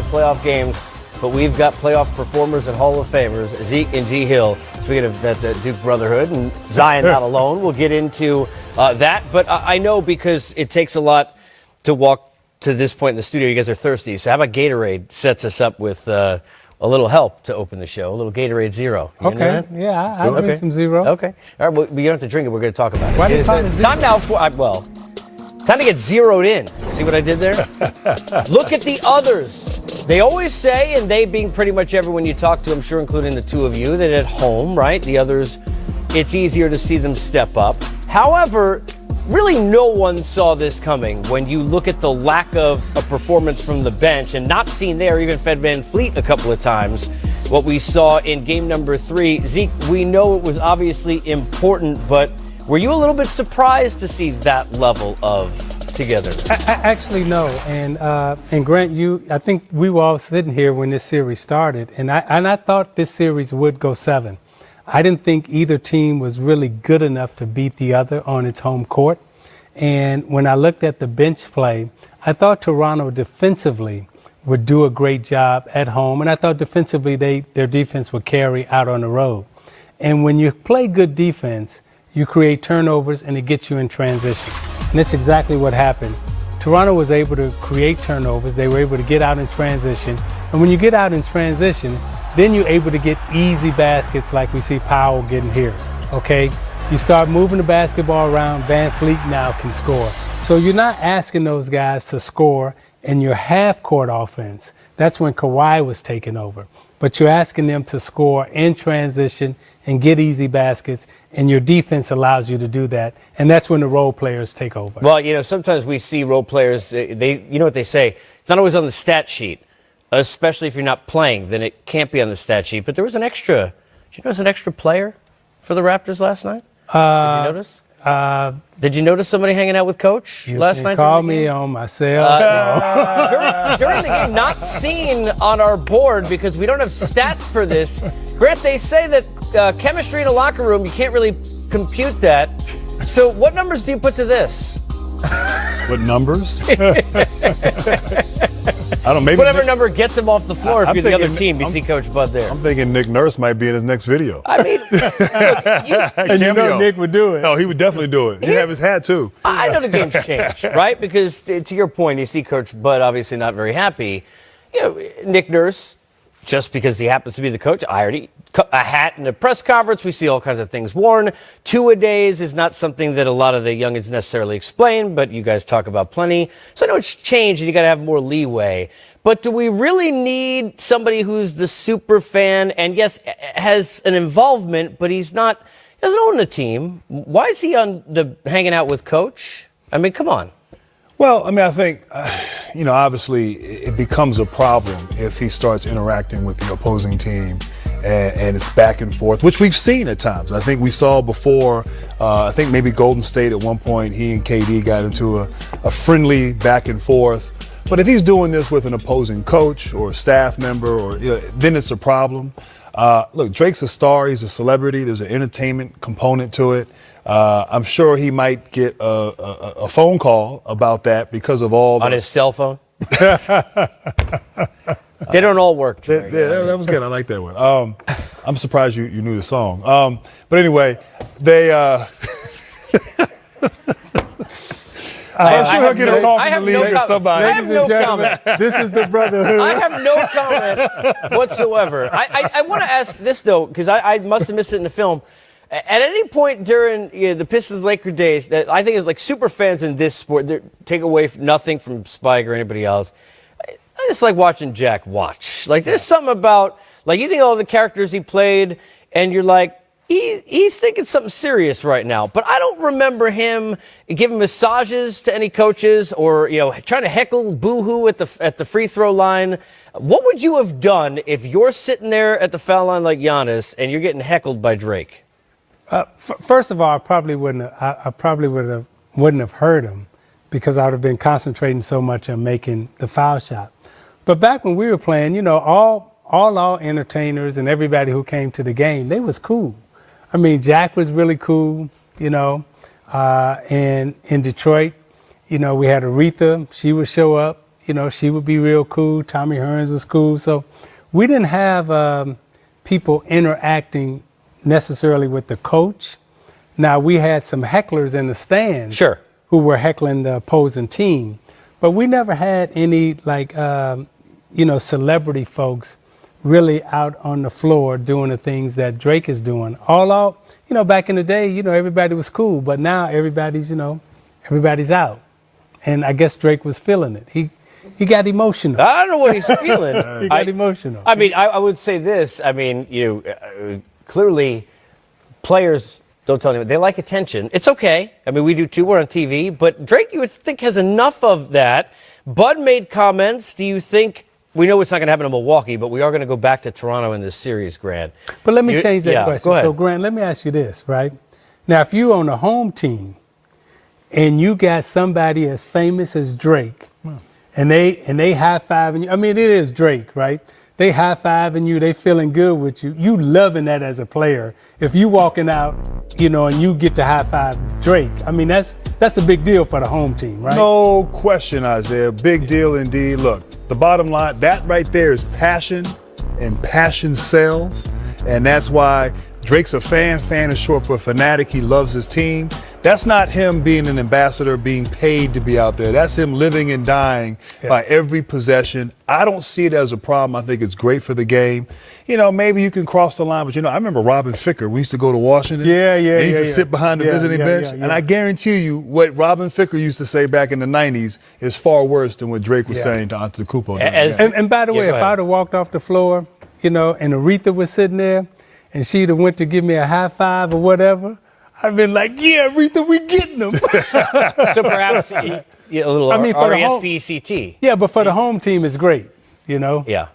playoff games, but we've got playoff performers and Hall of Famers, Zeke and G. Hill. Speaking of that Duke Brotherhood, and Zion not alone. We'll get into that. But I know because it takes a lot to walk to this point in the studio. You guys are thirsty. So how about Gatorade sets us up with a little help to open the show, a little Gatorade Zero. You okay, yeah, I'll drink some Zero. Okay. All right, well, you don't have to drink it. We're going to talk about it. Why Time now for, time to get zeroed in. See what I did there? Look at the others. They always say, and they being pretty much everyone you talk to, I'm sure including the two of you, that at home, right, the others, it's easier to see them step up. However, really no one saw this coming when you look at the lack of a performance from the bench, and not seen there, even Fed VanVleet a couple of times, what we saw in game number 3. Zeke, we know it was obviously important, but were you a little bit surprised to see that level of togetherness? Actually, no. And Grant, I think we were all sitting here when this series started, and I thought this series would go 7. I didn't think either team was really good enough to beat the other on its home court. And when I looked at the bench play, I thought Toronto defensively would do a great job at home, and I thought defensively their defense would carry out on the road. And when you play good defense, you create turnovers and it gets you in transition. And that's exactly what happened. Toronto was able to create turnovers. They were able to get out in transition. And when you get out in transition, then you're able to get easy baskets like we see Powell getting here, okay? You start moving the basketball around, VanVleet now can score. So you're not asking those guys to score in your half-court offense. That's when Kawhi was taking over. But you're asking them to score in transition and get easy baskets, and your defense allows you to do that. And that's when the role players take over. Well, sometimes we see role players, you know what they say, it's not always on the stat sheet, especially if you're not playing, then it can't be on the stat sheet. But there was did you notice an extra player for the Raptors last night? Did you notice? Did you notice somebody hanging out with Coach last night? Call me on my cell. During the game, not seen on our board because we don't have stats for this. Grant, they say that chemistry in a locker room, you can't really compute that. So what numbers do you put to this? What numbers? I don't. Maybe whatever number gets him off the floor. If you're the other team, you see Coach Bud there. I'm thinking Nick Nurse might be in his next video. I mean, and you know Nick would do it. No, he would definitely do it. He'd have his hat too. I know the game's changed, right? Because to your point, you see Coach Bud obviously not very happy. Nick Nurse, just because he happens to be the coach, a hat in a press conference. We see all kinds of things worn. Two-a-days is not something that a lot of the youngins necessarily explain, but you guys talk about plenty. So I know it's changed and you got to have more leeway. But do we really need somebody who's the super fan and, yes, has an involvement, but he doesn't own a team? Why is he hanging out with Coach? I mean, come on. Well, I mean, I think, obviously it becomes a problem if he starts interacting with the opposing team and it's back and forth, which we've seen at times. I think we saw before, I think maybe Golden State at one point, he and KD got into a friendly back and forth. But if he's doing this with an opposing coach or a staff member, then it's a problem. Look, Drake's a star. He's a celebrity. There's an entertainment component to it. I'm sure he might get a phone call about that because of all on his cell phone. They don't all work. That was good. I like that one. I'm surprised you knew the song. But anyway, they. I'm sure he'll get a call from the league or somebody. I have no comment. This is the brotherhood. I have no comment whatsoever. I want to ask this, though, because I must have missed it in the film. At any point during the Pistons-Laker days, that I think is like super fans in this sport, take away nothing from Spike or anybody else. I just like watching Jack watch. Like, there's something about, like, you think all the characters he played, and you're like, he's thinking something serious right now. But I don't remember him giving massages to any coaches or, trying to heckle boo-hoo at the free throw line. What would you have done if you're sitting there at the foul line like Giannis and you're getting heckled by Drake? First of all, I probably wouldn't have heard him because I would have been concentrating so much on making the foul shot. But back when we were playing, all our entertainers and everybody who came to the game, they was cool. I mean, Jack was really cool, and in Detroit, we had Aretha, she would show up, she would be real cool. Tommy Hearns was cool. So we didn't have people interacting necessarily with the coach. Now, we had some hecklers in the stands Sure. who were heckling the opposing team. But we never had any, celebrity folks really out on the floor doing the things that Drake is doing. Back in the day, everybody was cool. But now everybody's out. And I guess Drake was feeling it. He got emotional. I don't know what he's feeling. He got emotional. I mean, I would say this. I mean, clearly players don't tell anyone. They like attention. It's okay. I mean, we do too. We're on TV. But Drake, you would think, has enough of that. Bud made comments. Do you think, we know it's not going to happen in Milwaukee, but we are going to go back to Toronto in this series, Grant. But let me change that question. Go ahead. So, Grant, let me ask you this, right? Now, if you on a home team and you got somebody as famous as Drake, and they high-fiving you, I mean, it is Drake, right? They high-fiving you, they feeling good with you. You loving that as a player. If you walking out, and you get to high-five Drake, I mean, that's a big deal for the home team, right? No question, Isaiah. Big deal indeed. Look, the bottom line, that right there is passion, and passion sells. And that's why Drake's a fan. Fan is short for fanatic. He loves his team. That's not him being an ambassador, being paid to be out there. That's him living and dying by every possession. I don't see it as a problem. I think it's great for the game. Maybe you can cross the line, but I remember Robin Ficker. We used to go to Washington. He used to sit behind the visiting bench. And I guarantee you what Robin Ficker used to say back in the 90s is far worse than what Drake was saying to Antetokounmpo. And by the way, if I'd have walked off the floor, and Aretha was sitting there, and she'd have went to give me a high five or whatever, I've been like, yeah, Aretha, we getting them. So perhaps a little R-E-S-P-E-C-T. Yeah, but for the home team, it's great, Yeah.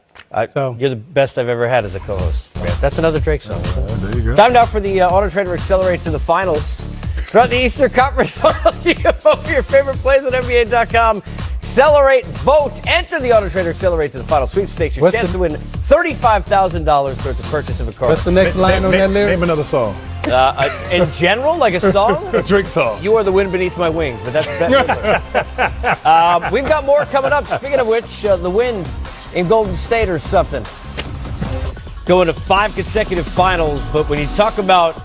So you're the best I've ever had as a co-host. That's another Drake song. There you go. Time now for the Auto Trader Accelerate to the finals. Throughout the Eastern Conference Finals, you can vote for your favorite plays on NBA.com. Accelerate, vote, enter the Auto Trader Accelerate to the final sweepstakes. Your chance to win $35,000 towards the purchase of a car. What's the next line on that lyric? Name another song. In general, like a song? A Drake song. You are the wind beneath my wings, but that's we've got more coming up. Speaking of which, the Wind in Golden State or something. Going to 5 consecutive finals, but when you talk about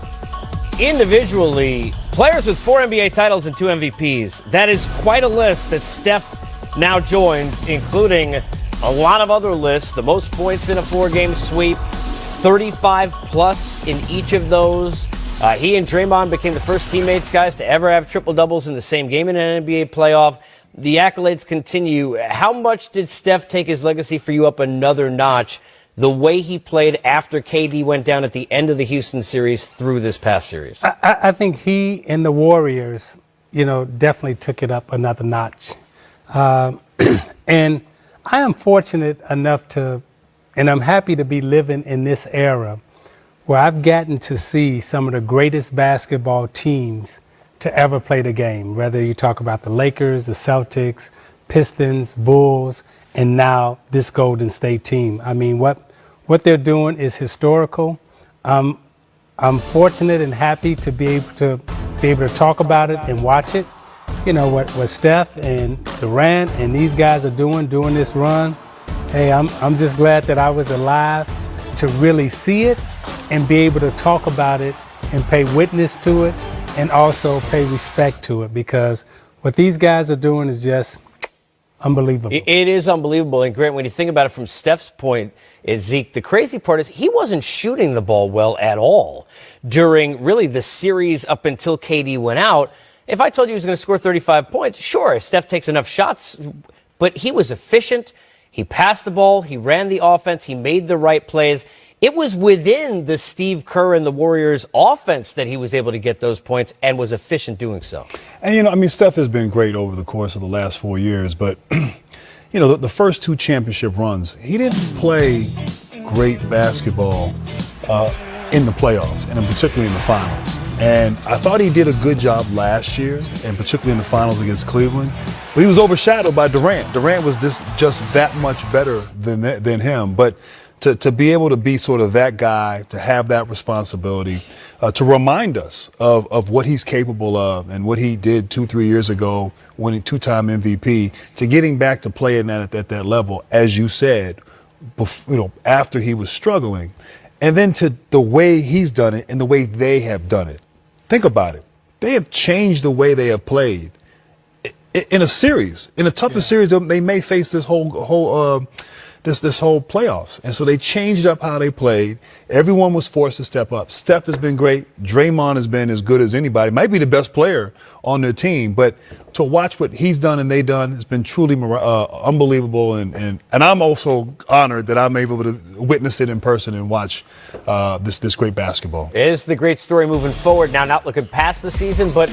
individually, players with 4 NBA titles and 2 MVPs, that is quite a list that Steph now joins, including a lot of other lists. The most points in a 4-game sweep, 35 plus in each of those. He and Draymond became the first teammates, guys, to ever have triple doubles in the same game in an NBA playoff. The accolades continue. How much did Steph take his legacy for you up another notch, the way he played after KD went down at the end of the Houston series through this past series? I think he and the Warriors, definitely took it up another notch. And I am fortunate enough and I'm happy to be living in this era where I've gotten to see some of the greatest basketball teams to ever play the game, whether you talk about the Lakers, the Celtics, Pistons, Bulls, and now this Golden State team. I mean, what they're doing is historical. I'm fortunate and happy to be able to talk about it and watch it. What Steph and Durant and these guys are doing this run. Hey, I'm just glad that I was alive to really see it and be able to talk about it and pay witness to it and also pay respect to it, because what these guys are doing is just unbelievable. It is unbelievable. And Grant, when you think about it from Steph's point, Zeke, the crazy part is he wasn't shooting the ball well at all during really the series up until KD went out. If I told you he was going to score 35 points, sure, Steph takes enough shots, but he was efficient. He passed the ball. He ran the offense. He made the right plays. It was within the Steve Kerr and the Warriors offense that he was able to get those points and was efficient doing so. And, Steph has been great over the course of the last 4 years, but, the first 2 championship runs, he didn't play great basketball in the playoffs, and particularly in the finals. And I thought he did a good job last year, and particularly in the finals against Cleveland. But he was overshadowed by Durant. Durant was just that much better than him. But to be able to be sort of that guy, to have that responsibility, to remind us of what he's capable of and what he did 2-3 years ago, winning 2-time MVP, to getting back to playing at that level, as you said, after he was struggling, and then to the way he's done it and the way they have done it. Think about it. They have changed the way they have played in a series, in a tougher series. They may face this whole playoffs, and so they changed up how they played. Everyone was forced to step up. Steph has been great. Draymond has been as good as anybody. Might be the best player on their team, but to watch what he's done and they done has been truly unbelievable. And I'm also honored that I'm able to witness it in person and watch this great basketball. It is the great story moving forward. Now, not looking past the season, but